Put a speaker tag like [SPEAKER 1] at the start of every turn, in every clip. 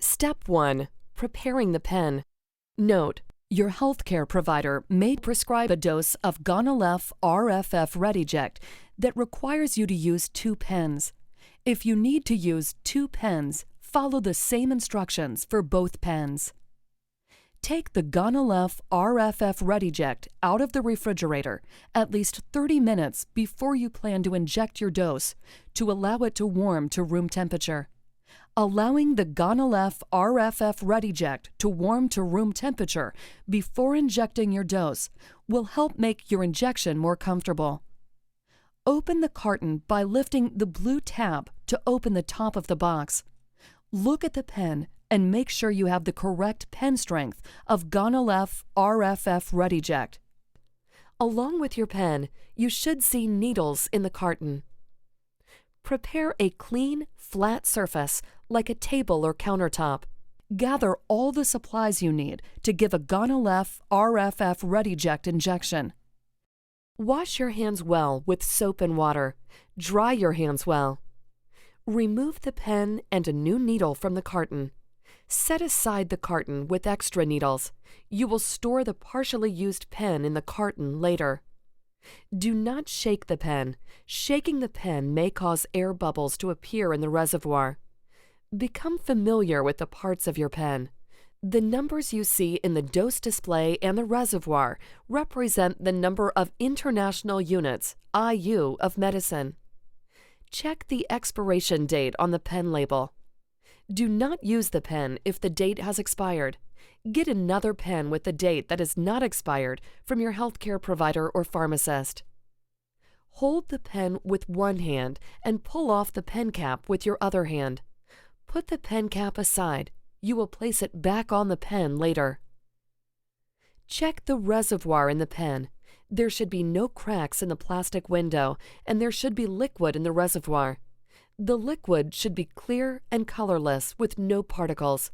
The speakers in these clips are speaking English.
[SPEAKER 1] Step 1. Preparing the pen. Note: your healthcare provider may prescribe a dose of Gonal-f RFF Redi-ject that requires you to use 2 pens. If you need to use 2 pens, follow the same instructions for both pens. Take the Gonal-f RFF Redi-ject out of the refrigerator at least 30 minutes before you plan to inject your dose to allow it to warm to room temperature. Allowing the Gonal-f RFF Redi-ject to warm to room temperature before injecting your dose will help make your injection more comfortable. Open the carton by lifting the blue tab to open the top of the box. Look at the pen and make sure you have the correct pen strength of Gonal-f RFF Redi-ject. Along with your pen, you should see needles in the carton. Prepare a clean, flat surface like a table or countertop. Gather all the supplies you need to give a Gonal-f RFF Redi-ject injection. Wash your hands well with soap and water. Dry your hands well. Remove the pen and a new needle from the carton. Set aside the carton with extra needles. You will store the partially used pen in the carton later. Do not shake the pen. Shaking the pen may cause air bubbles to appear in the reservoir. Become familiar with the parts of your pen. The numbers you see in the dose display and the reservoir represent the number of international units, IU, of medicine. Check the expiration date on the pen label. Do not use the pen if the date has expired. Get another pen with the date that is not expired from your healthcare provider or pharmacist. Hold the pen with one hand and pull off the pen cap with your other hand. Put the pen cap aside. You will place it back on the pen later. Check the reservoir in the pen. There should be no cracks in the plastic window, and there should be liquid in the reservoir. The liquid should be clear and colorless with no particles.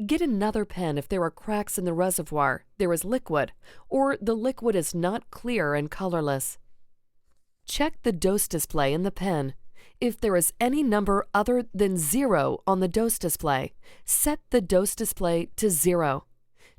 [SPEAKER 1] Get another pen if there are cracks in the reservoir, there is liquid, or the liquid is not clear and colorless. Check the dose display in the pen. If there is any number other than 0 on the dose display, set the dose display to 0.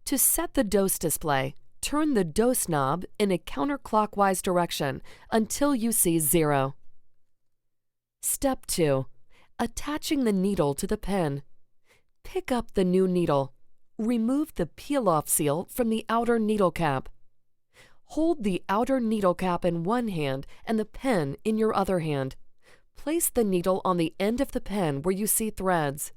[SPEAKER 1] To set the dose display, turn the dose knob in a counterclockwise direction until you see 0. Step 2. Attaching the needle to the pen. Pick up the new needle. Remove the peel-off seal from the outer needle cap. Hold the outer needle cap in one hand and the pen in your other hand. Place the needle on the end of the pen where you see threads.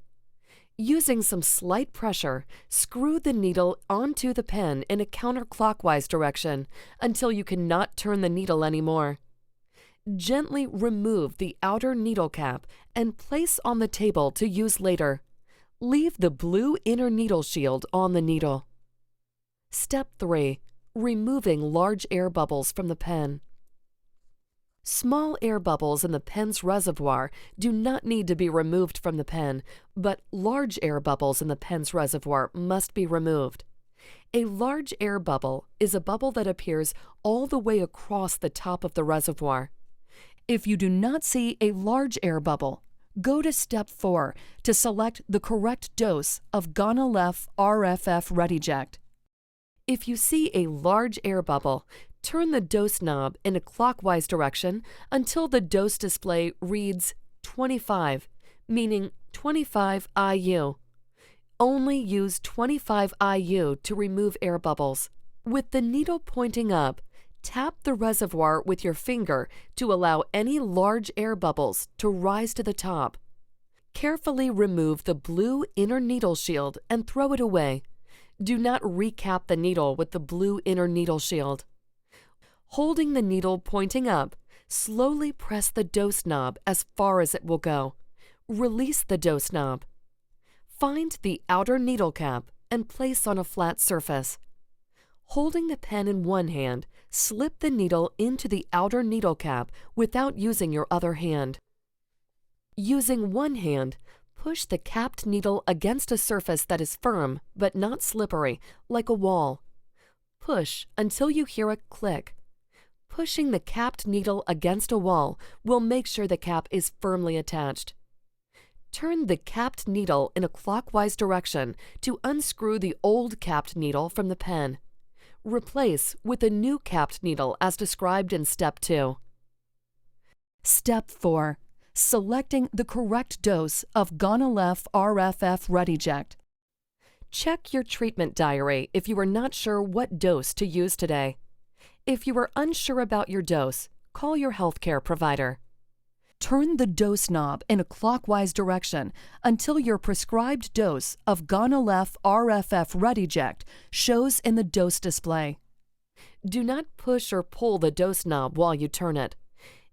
[SPEAKER 1] Using some slight pressure, screw the needle onto the pen in a counterclockwise direction until you cannot turn the needle anymore. Gently remove the outer needle cap and place on the table to use later. Leave the blue inner needle shield on the needle. Step 3. Removing large air bubbles from the pen. Small air bubbles in the pen's reservoir do not need to be removed from the pen, but large air bubbles in the pen's reservoir must be removed. A large air bubble is a bubble that appears all the way across the top of the reservoir. If you do not see a large air bubble, go to Step 4 to select the correct dose of Gonal-f RFF Redi-ject. If you see a large air bubble, turn the dose knob in a clockwise direction until the dose display reads 25, meaning 25 IU. Only use 25 IU to remove air bubbles. With the needle pointing up, tap the reservoir with your finger to allow any large air bubbles to rise to the top. Carefully remove the blue inner needle shield and throw it away. Do not recap the needle with the blue inner needle shield. Holding the needle pointing up, slowly press the dose knob as far as it will go. Release the dose knob. Find the outer needle cap and place on a flat surface. Holding the pen in one hand, slip the needle into the outer needle cap without using your other hand. Using one hand, push the capped needle against a surface that is firm but not slippery, like a wall. Push until you hear a click. Pushing the capped needle against a wall will make sure the cap is firmly attached. Turn the capped needle in a clockwise direction to unscrew the old capped needle from the pen. Replace with a new capped needle as described in Step 2. Step 4. Selecting the correct dose of Gonal-f RFF Redi-ject. Check your treatment diary if you are not sure what dose to use today. If you are unsure about your dose, call your healthcare provider. Turn the dose knob in a clockwise direction until your prescribed dose of Gonal-f RFF Redi-ject shows in the dose display. Do not push or pull the dose knob while you turn it.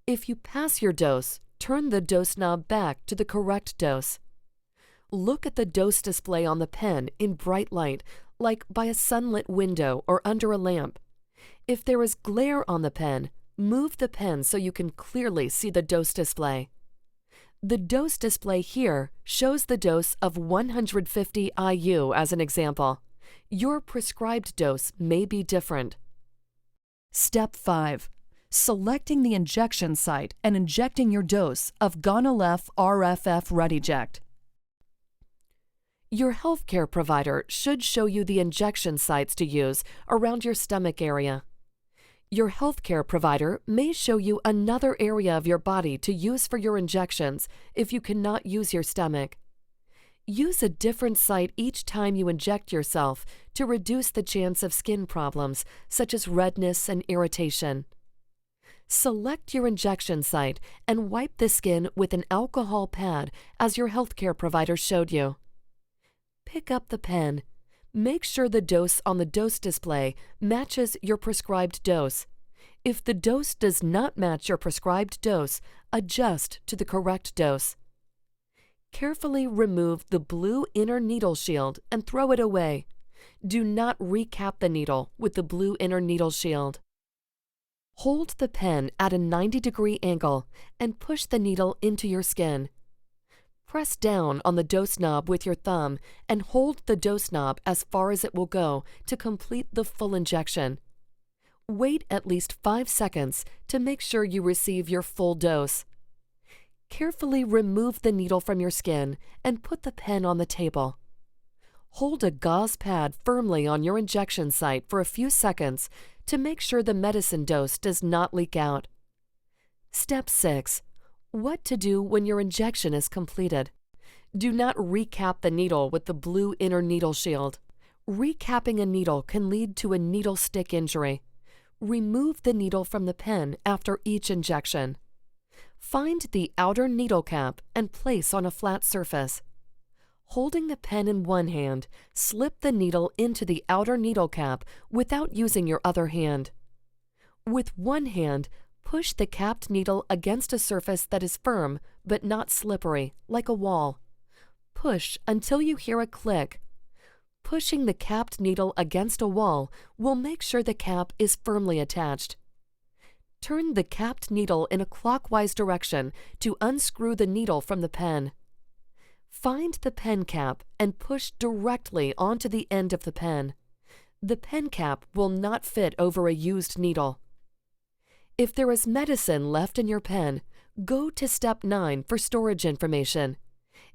[SPEAKER 1] If you pass your dose, turn the dose knob back to the correct dose. Look at the dose display on the pen in bright light, like by a sunlit window or under a lamp. If there is glare on the pen, move the pen so you can clearly see the dose display. The dose display here shows the dose of 150 IU as an example. Your prescribed dose may be different. Step 5. Selecting the injection site and injecting your dose of Gonal-f RFF Redi-ject. Your healthcare provider should show you the injection sites to use around your stomach area. Your healthcare provider may show you another area of your body to use for your injections if you cannot use your stomach. Use a different site each time you inject yourself to reduce the chance of skin problems such as redness and irritation. Select your injection site and wipe the skin with an alcohol pad as your healthcare provider showed you. Pick up the pen. Make sure the dose on the dose display matches your prescribed dose. If the dose does not match your prescribed dose, adjust to the correct dose. Carefully remove the blue inner needle shield and throw it away. Do not recap the needle with the blue inner needle shield. Hold the pen at a 90-degree angle and push the needle into your skin. Press down on the dose knob with your thumb and hold the dose knob as far as it will go to complete the full injection. Wait at least 5 seconds to make sure you receive your full dose. Carefully remove the needle from your skin and put the pen on the table. Hold a gauze pad firmly on your injection site for a few seconds to make sure the medicine dose does not leak out. Step 6. What to do when your injection is completed. Do not recap the needle with the blue inner needle shield. Recapping a needle can lead to a needle stick injury. Remove the needle from the pen after each injection. Find the outer needle cap and place on a flat surface. Holding the pen in one hand, slip the needle into the outer needle cap without using your other hand. With one hand, push the capped needle against a surface that is firm but not slippery, like a wall. Push until you hear a click. Pushing the capped needle against a wall will make sure the cap is firmly attached. Turn the capped needle in a clockwise direction to unscrew the needle from the pen. Find the pen cap and push directly onto the end of the pen. The pen cap will not fit over a used needle. If there is medicine left in your pen, go to Step 9 for storage information.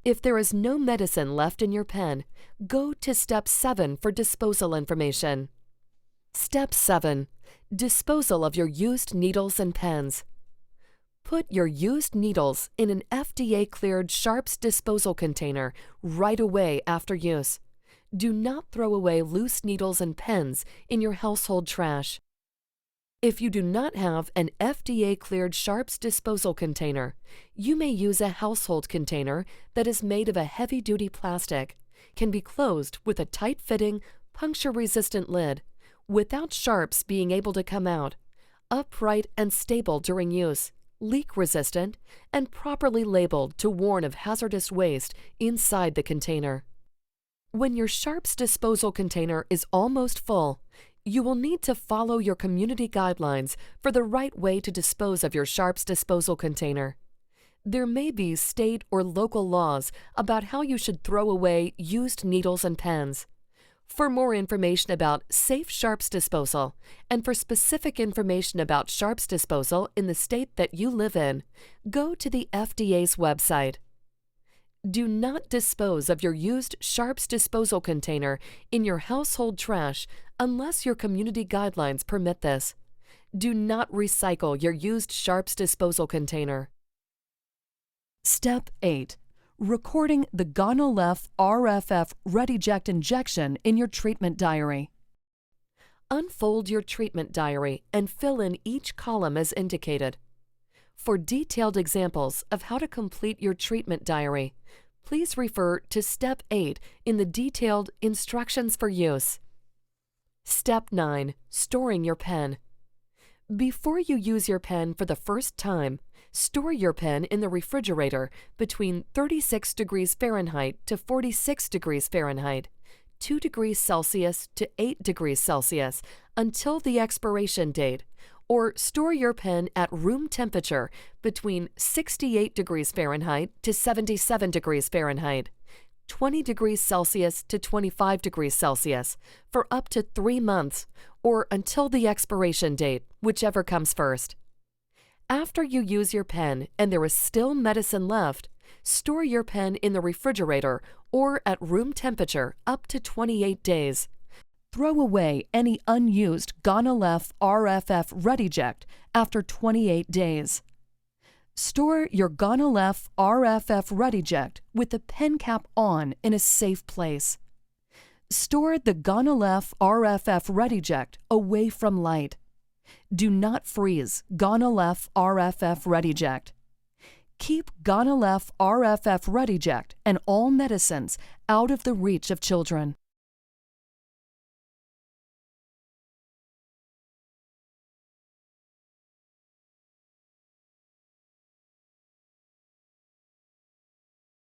[SPEAKER 1] If there is no medicine left in your pen, go to Step 7 for disposal information. Step 7. Disposal of your used needles and pens. Put your used needles in an FDA-cleared sharps disposal container right away after use. Do not throw away loose needles and pens in your household trash. If you do not have an FDA-cleared sharps disposal container, you may use a household container that is made of a heavy-duty plastic, can be closed with a tight-fitting, puncture-resistant lid, without sharps being able to come out, upright and stable during use, leak-resistant, and properly labeled to warn of hazardous waste inside the container. When your sharps disposal container is almost full, you will need to follow your community guidelines for the right way to dispose of your sharps disposal container. There may be state or local laws about how you should throw away used needles and pens. For more information about safe sharps disposal and for specific information about sharps disposal in the state that you live in, go to the FDA's website. Do not dispose of your used sharps disposal container in your household trash unless your community guidelines permit this. Do not recycle your used sharps disposal container. Step 8. Recording the Gonal-f RFF Redi-ject injection in your treatment diary. Unfold your treatment diary and fill in each column as indicated. For detailed examples of how to complete your treatment diary, please refer to Step 8 in the detailed Instructions for Use. Step 9. Storing your pen. Before you use your pen for the first time, store your pen in the refrigerator between 36 degrees Fahrenheit to 46 degrees Fahrenheit, 2 degrees Celsius to 8 degrees Celsius until the expiration date, or store your pen at room temperature between 68 degrees Fahrenheit to 77 degrees Fahrenheit, 20 degrees Celsius to 25 degrees Celsius for up to 3 months, or until the expiration date, whichever comes first. After you use your pen and there is still medicine left, store your pen in the refrigerator or at room temperature up to 28 days. Throw away any unused Gonal-f RFF Redi-ject after 28 days. Store your Gonal-f RFF Redi-ject with the pen cap on in a safe place. Store the Gonal-f RFF Redi-ject away from light. Do not freeze Gonal-f RFF Redi-ject. Keep Gonal-f RFF Redi-ject and all medicines out of the reach of children.